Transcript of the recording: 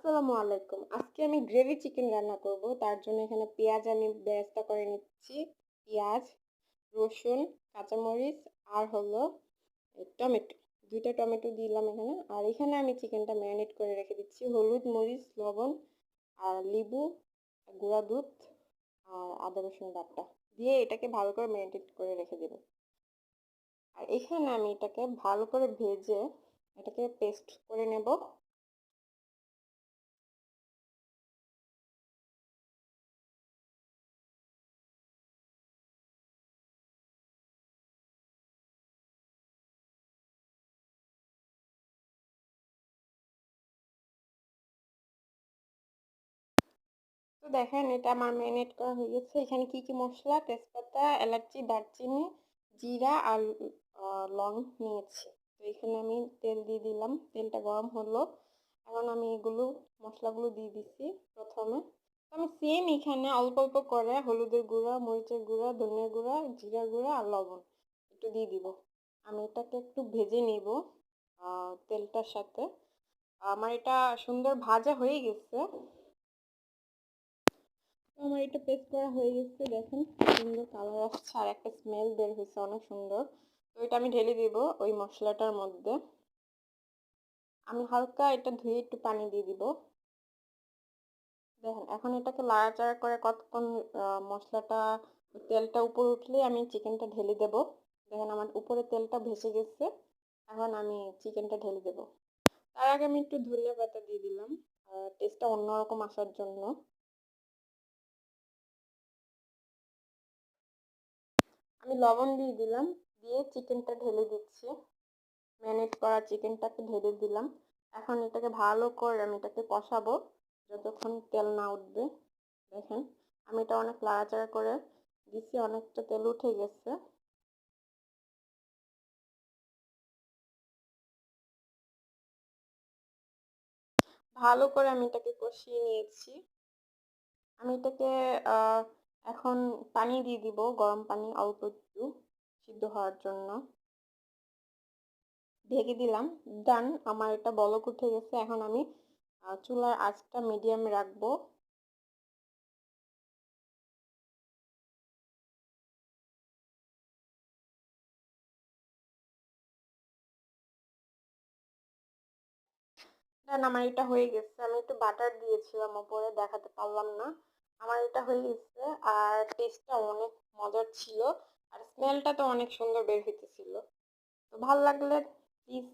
আসসালামু আলাইকুম। আজকে আমি গ্রেভি চিকেন রান্না করব। তার জন্য এখানে পেঁয়াজ আমি বেরেস্তা করে নিচ্ছি। পেঁয়াজ, রসুন, কাঁচামরিচ আর হলো টমেটো। ২টা টমেটো দিলাম এখানে। আর এখানে আমি চিকেনটা ম্যারিনেট করে রেখে দিচ্ছি। হলুদ, মরিচ, লবণ আর লেবু, গুঁড়া দুধ আর আদা রসুন বাটা দিয়ে এটাকে ভালো করে ম্যারিনেট করে রেখে দেব। আর এখানে আমি এটাকে ভালো করে ভেজে এটাকে পেস্ট করে নেব। তো দেখেন এটা আমার ম্যারিনেট করা হয়ে গেছে। এখানে কি কি মশলা, তেজপাতা, এলাচি, দারচিনি, জিরা আর লং নিয়েছি। তো এখানে আমি তেল দিয়ে দিলাম। তেলটা গরম হলো। এখন আমি এগুলো মশলাগুলো দিয়ে দিচ্ছি প্রথমে। তো আমি সেম এখানে অল্প অল্প করে হলুদের গুঁড়া, মরিচের গুঁড়া, ধনিয়ার গুঁড়া, জিরার গুঁড়া আর লবণ একটু দিয়ে দিব। আমি এটাকে একটু ভেজে নিব তেলটার সাথে। আমার এটা সুন্দর ভাজা হয়ে গেছে। আমার এটা পেস্ট করা হয়ে গেছে। দেখেন সুন্দর কালার আসছে আর একটা স্মেল বের হয়েছে অনেক সুন্দর। তো এটা আমি ঢেলে দিব ওই মশলাটার মধ্যে। আমি হালকা এটা ধুয়ে একটু পানি দিয়ে দিব। দেখেন এখন এটাকে নাড়াচাড়া করে কতক্ষণ মশলাটা তেলটা উপরে উঠলে আমি চিকেনটা ঢেলে দেব। দেখেন আমার উপরে তেলটা ভেসে গেছে। এখন আমি চিকেনটা ঢেলে দেব। তার আগে আমি একটু ধনিয়া পাতা দিয়ে দিলাম টেস্টটা অন্যরকম আসার জন্য। আমি লবণ দিয়ে দিলাম, দিয়ে চিকেনটা ঢেলে দিচ্ছি। ম্যারিনেট করা চিকেনটাকে ঢেলে দিলাম। এখন এটাকে ভালো করে আমি এটাকে কষাবো যতক্ষণ তেল না উঠবে। দেখেন আমি এটা অনেক নাড়াচাড়া করে দিচ্ছি, অনেকটা তেল উঠে গেছে। ভালো করে আমি এটাকে কষিয়ে নিয়েছি। আমি এটাকে এখন পানি দিয়ে দিব, গরম পানি অল্প একটু সিদ্ধ হওয়ার জন্য। ঢেকে দিলাম। ডান, আমার এটা বলক উঠে গেছে। এখন আমি চুলার আঁচটা মিডিয়ামে রাখবো। দেন আমার এটা হয়ে গেছে। আমি একটু বাটার দিয়েছিলাম উপরে, দেখাতে পারলাম না। আমার এটা হয়ে গেছে। আর টেস্টটা অনেক মজার ছিল। আর স্মেলটা তো অনেক সুন্দর বের হইতেছিল। তো ভালো লাগলে প্লিজ